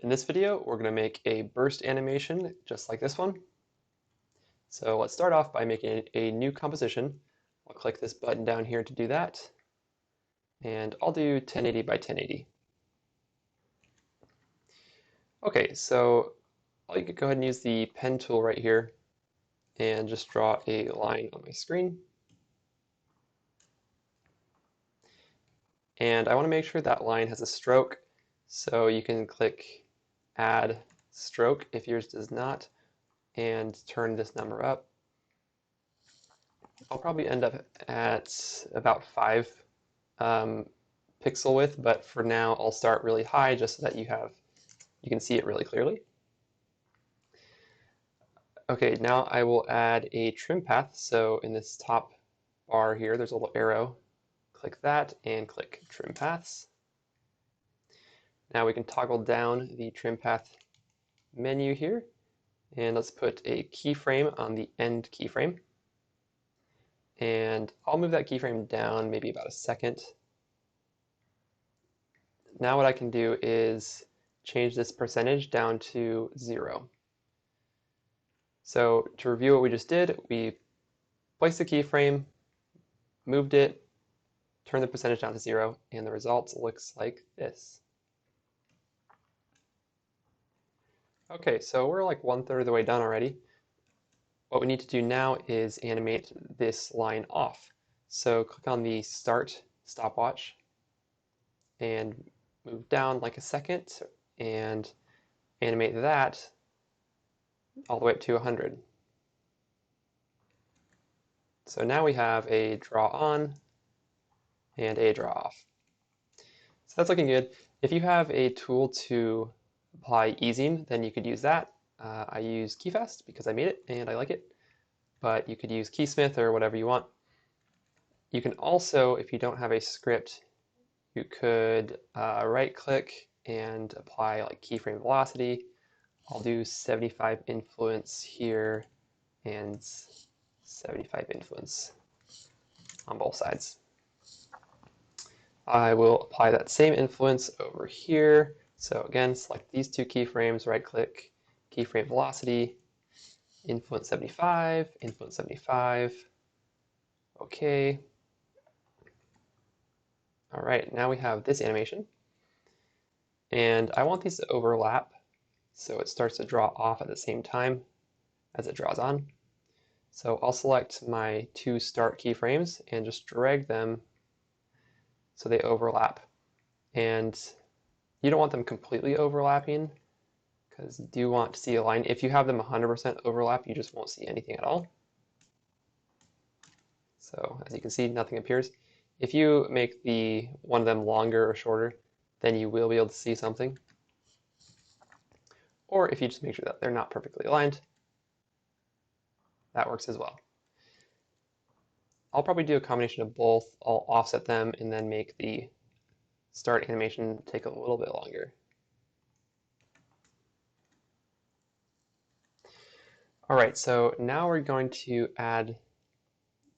In this video, we're going to make a burst animation just like this one. So let's start off by making a new composition. I'll click this button down here to do that. And I'll do 1080 by 1080. Okay, so I'll go ahead and use the pen tool right here and just draw a line on my screen. And I want to make sure that line has a stroke, so you can click Add Stroke if yours does not, and turn this number up. I'll probably end up at about 5 pixel width, but for now I'll start really high just so that you can see it really clearly. Okay, now I will add a trim path. So in this top bar here, there's a little arrow. Click that and click Trim Paths. Now we can toggle down the trim path menu here, and let's put a keyframe on the end keyframe. And I'll move that keyframe down maybe about a second. Now what I can do is change this percentage down to 0. So to review what we just did, we placed the keyframe, moved it, turned the percentage down to 0, and the result looks like this. Okay, so we're like 1/3 of the way done already. What we need to do now is animate this line off. So click on the Start stopwatch and move down like a second and animate that all the way up to 100. So now we have a draw on and a draw off. So that's looking good. If you have a tool to apply easing, then you could use that. I use KeyFast because I made it and I like it, but you could use Keysmith or whatever you want. You can also, if you don't have a script, you could right click and apply like keyframe velocity. I'll do 75 influence here and 75 influence on both sides. I will apply that same influence over here. So again, select these two keyframes, right click, keyframe velocity, influence 75, influence 75. Okay. All right, now we have this animation. And I want these to overlap so it starts to draw off at the same time as it draws on. So I'll select my 2 start keyframes and just drag them so they overlap. And you don't want them completely overlapping because you do want to see a line. If you have them 100% overlap, you just won't see anything at all. So as you can see, nothing appears. If you make one of them longer or shorter, then you will be able to see something. Or if you just make sure that they're not perfectly aligned, that works as well. I'll probably do a combination of both. I'll offset them and then make the start animation take a little bit longer. All right, so now we're going to add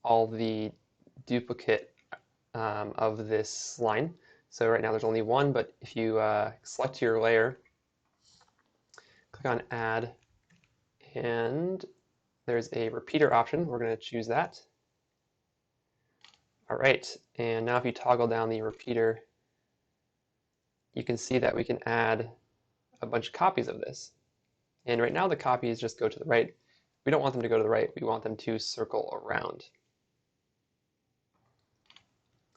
all the duplicate of this line. So right now there's only one, but if you select your layer, click on Add, and there's a repeater option. We're going to choose that. All right, and now if you toggle down the repeater, you can see that we can add a bunch of copies of this. And right now the copies just go to the right. We don't want them to go to the right. We want them to circle around.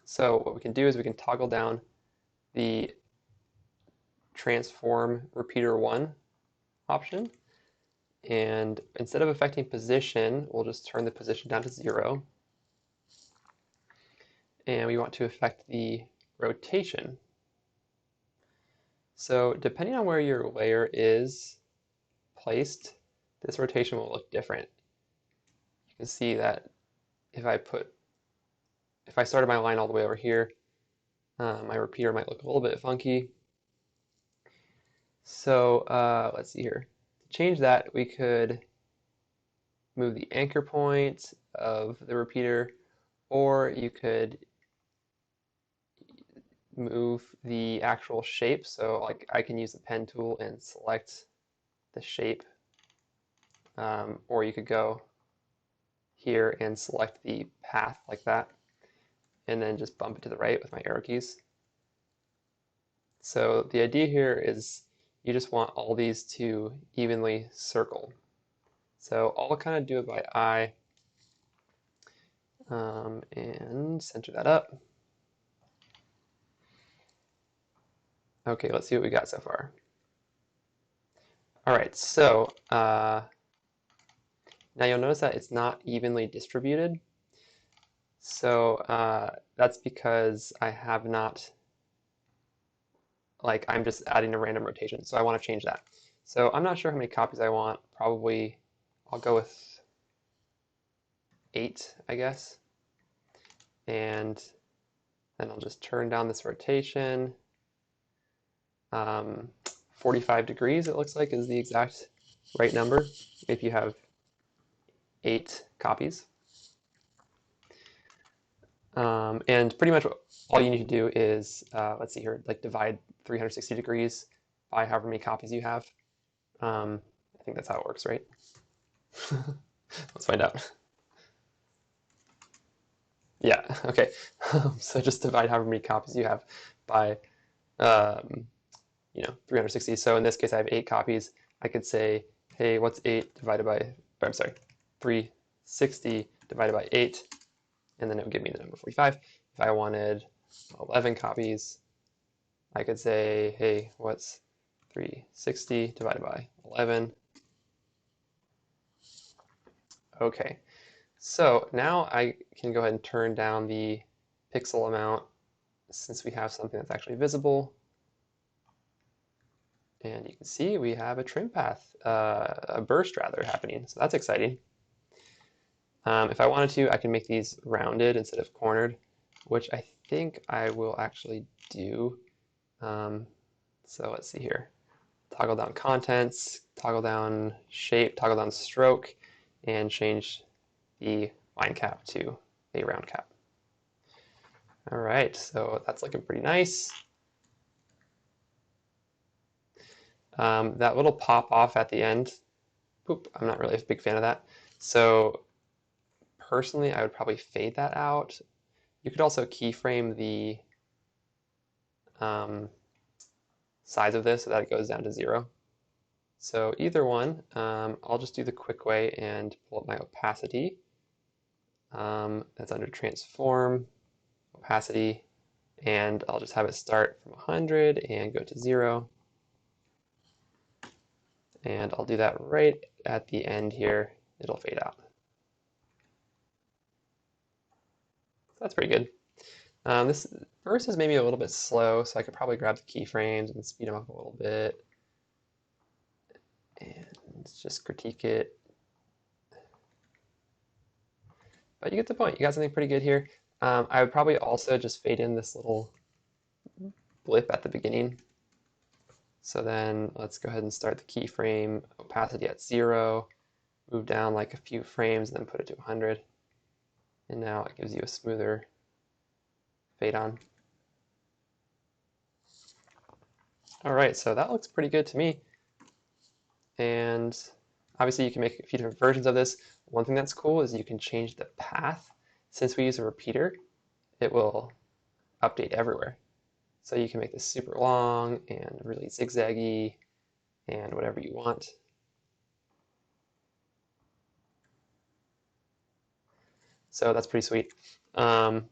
So what we can do is we can toggle down the transform repeater 1 option. And instead of affecting position, we'll just turn the position down to 0. And we want to affect the rotation. So depending on where your layer is placed, this rotation will look different. You can see that if I started my line all the way over here, my repeater might look a little bit funky. So let's see here. To change that, we could move the anchor point of the repeater, or you could move the actual shape. So like I can use the pen tool and select the shape, or you could go here and select the path like that, and then just bump it to the right with my arrow keys. So the idea here is you just want all these to evenly circle. So I'll kind of do it by eye, and center that up. Okay, let's see what we got so far. All right, so now you'll notice that it's not evenly distributed. So that's because I have not, like, I'm just adding a random rotation. So I want to change that. So I'm not sure how many copies I want. Probably I'll go with 8, I guess. And then I'll just turn down this rotation. 45 degrees, it looks like, is the exact right number if you have 8 copies. And pretty much all you need to do is, let's see here, like divide 360 degrees by however many copies you have. I think that's how it works, right? Let's find out. Yeah, okay. So just divide however many copies you have by, 360. So in this case, I have 8 copies. I could say, hey, what's 8 divided by, I'm sorry, 360 divided by 8, and then it would give me the number 45. If I wanted 11 copies, I could say, hey, what's 360 divided by 11? Okay, so now I can go ahead and turn down the pixel amount since we have something that's actually visible. And you can see we have a trim path, a burst rather, happening. So that's exciting. If I wanted to, I can make these rounded instead of cornered, which I think I will actually do. So let's see here. Toggle down contents, toggle down shape, toggle down stroke, and change the line cap to a round cap. All right, so that's looking pretty nice. That little pop off at the end, poop, I'm not really a big fan of that. So personally, I would probably fade that out. You could also keyframe the size of this so that it goes down to 0. So either one, I'll just do the quick way and pull up my opacity. That's under transform, opacity, and I'll just have it start from 100 and go to 0. And I'll do that right at the end here. It'll fade out. That's pretty good. This verse is maybe a little bit slow, so I could probably grab the keyframes and speed them up a little bit. And just critique it. But you get the point. You got something pretty good here. I would probably also just fade in this little blip at the beginning. So then let's go ahead and start the keyframe opacity at 0, move down like a few frames, and then put it to 100. And now it gives you a smoother fade on. All right, so that looks pretty good to me. And obviously you can make a few different versions of this. One thing that's cool is you can change the path. Since we use a repeater, it will update everywhere. So you can make this super long and really zigzaggy and whatever you want. So that's pretty sweet. So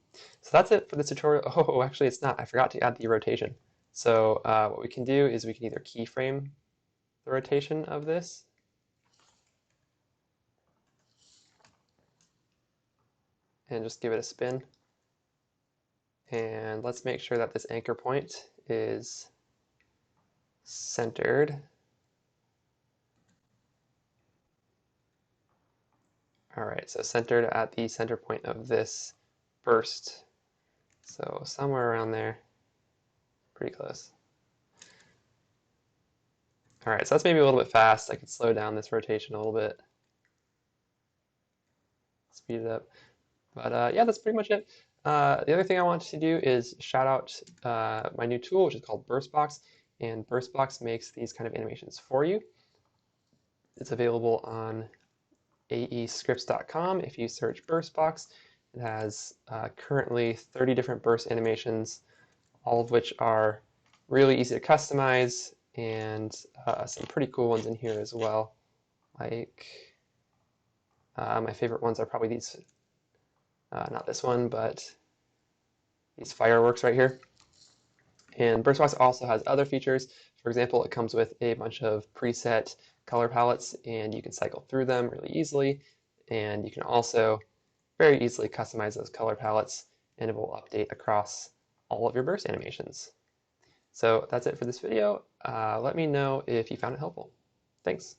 that's it for this tutorial. Oh, actually it's not. I forgot to add the rotation. So what we can do is we can either keyframe the rotation of this, and just give it a spin. And let's make sure that this anchor point is centered. All right, so centered at the center point of this burst. So somewhere around there, pretty close. All right, so that's maybe a little bit fast. I could slow down this rotation a little bit, speed it up. But yeah, that's pretty much it. The other thing I want to do is shout out my new tool, which is called Burstbox, and Burstbox makes these kind of animations for you. It's available on aescripts.com. If you search Burstbox, it has currently 30 different burst animations, all of which are really easy to customize, and some pretty cool ones in here as well. Like my favorite ones are probably these, not this one, but these fireworks right here. And Burstbox also has other features. For example, it comes with a bunch of preset color palettes, and you can cycle through them really easily. And you can also very easily customize those color palettes, and it will update across all of your burst animations. So that's it for this video. Let me know if you found it helpful. Thanks.